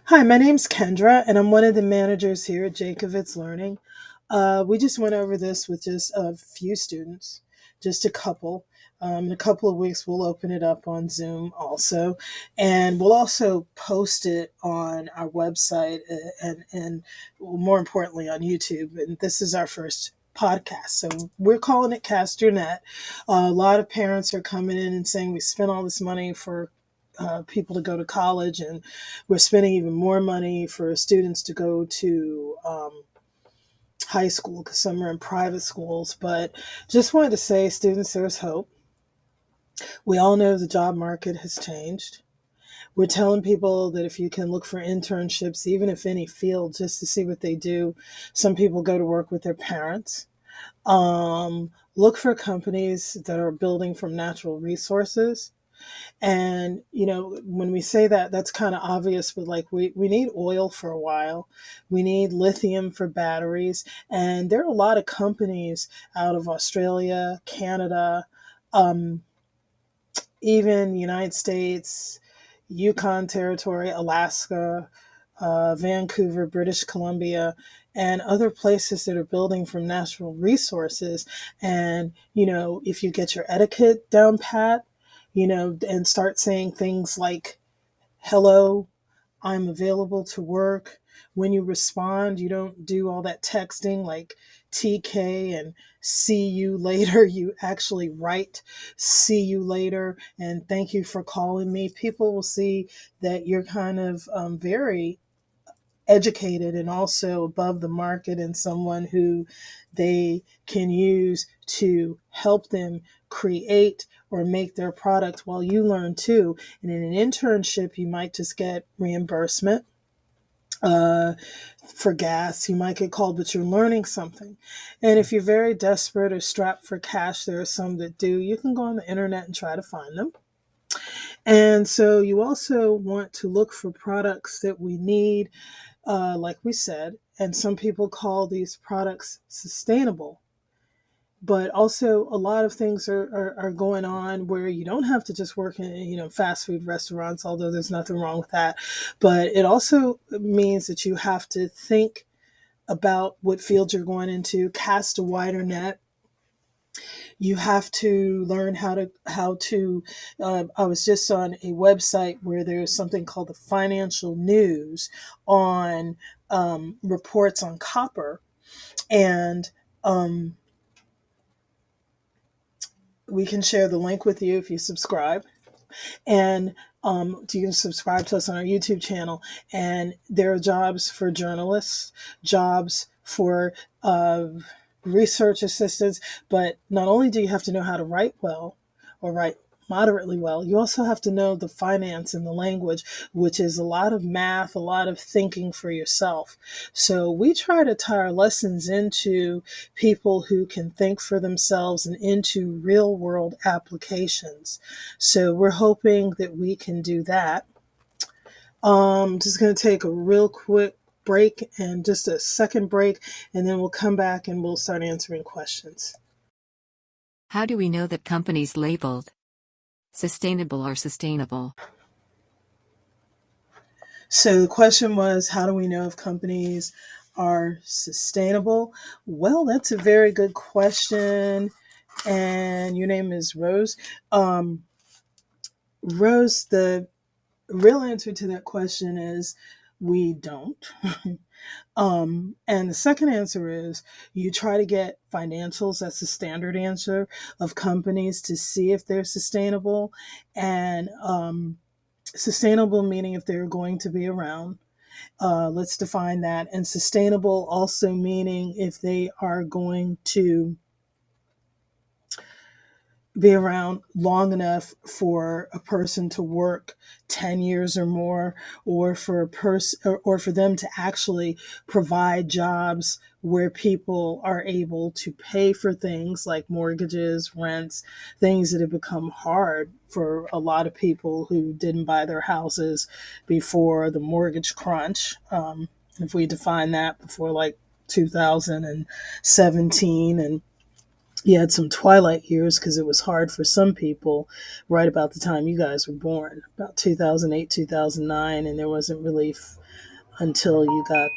Hi, my name's Kendra, and I'm one of the managers here at Jacovitz Learning. We just went over this with just a few students, just a couple. In a couple of weeks, we'll open it up on Zoom also, and we'll also post it on our website and more importantly on YouTube. And this is our first podcast, so we're calling it Cast Your Net. A lot of parents are coming in and saying we spent all this money for people to go to college, and we're spending even more money for students to go to high school because some are in private schools. But just wanted to say, students, there's hope. We all know the job market has changed. We're telling people that if you can look for internships, even if any field, just to see what they do. Some people go to work with their parents. Look for companies that are building from natural resources. And, when we say that, that's kind of obvious, but like we need oil for a while. We need lithium for batteries. And there are a lot of companies out of Australia, Canada, um, even the United States, Yukon Territory, Alaska, Vancouver, British Columbia, and other places that are building from natural resources. And, if you get your etiquette down pat, and start saying things like, hello, I'm available to work. When you respond, you don't do all that texting like TK and see you later. You actually write see you later and thank you for calling me. People will see that you're kind of very educated and also above the market and someone who they can use to help them create or make their product while you learn too. And in an internship, you might just get reimbursement uh, for gas. You might get called, but you're learning something. And if you're very desperate or strapped for cash, there are some that do. You can go on the internet and try to find them. And so you also want to look for products that we need, like we said, and some people call these products sustainable. But also, a lot of things are going on where you don't have to just work in, fast food restaurants, although there's nothing wrong with that. But it also means that you have to think about what field you're going into, cast a wider net. You have to learn how to I was just on a website where there's something called the financial news on reports on copper. And we can share the link with you if you subscribe. And you can subscribe to us on our YouTube channel. And there are jobs for journalists, jobs for research assistants. But not only do you have to know how to write well or write moderately well, you also have to know the finance and the language, which is a lot of math, a lot of thinking for yourself. So we try to tie our lessons into people who can think for themselves and into real world applications. So we're hoping that we can do that. Just going to take a real quick break and just a second break, and then we'll come back and we'll start answering questions. How do we know that companies labeled sustainable are sustainable? So the question was, how do we know if companies are sustainable? Well, that's a very good question. And your name is Rose. Rose, the real answer to that question is we don't. And the second answer is you try to get financials. That's the standard answer of companies to see if they're sustainable. And sustainable meaning if they're going to be around. Let's define that. And sustainable also meaning if they are going to be around long enough for a person to work 10 years or more, or for a person or for them to actually provide jobs where people are able to pay for things like mortgages, rents, things that have become hard for a lot of people who didn't buy their houses before the mortgage crunch. If we define that before like 2017, and You had some twilight years because it was hard for some people right about the time you guys were born, about 2008, 2009, and there wasn't relief until you got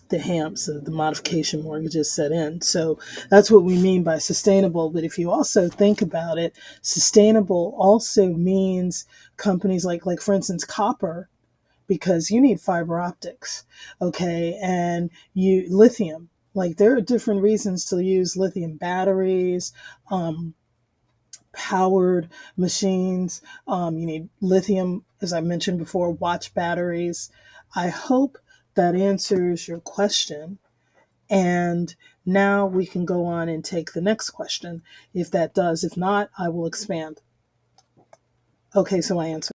the HAMPs, the modification mortgages set in. So that's what we mean by sustainable. But if you also think about it, sustainable also means companies like for instance, copper, because you need fiber optics, okay, and you lithium. Like there are different reasons to use lithium batteries, um, powered machines. You need lithium, as I mentioned before, watch batteries. I hope that answers your question. And now we can go on and take the next question if that does. If not, I will expand. Okay, so I answered.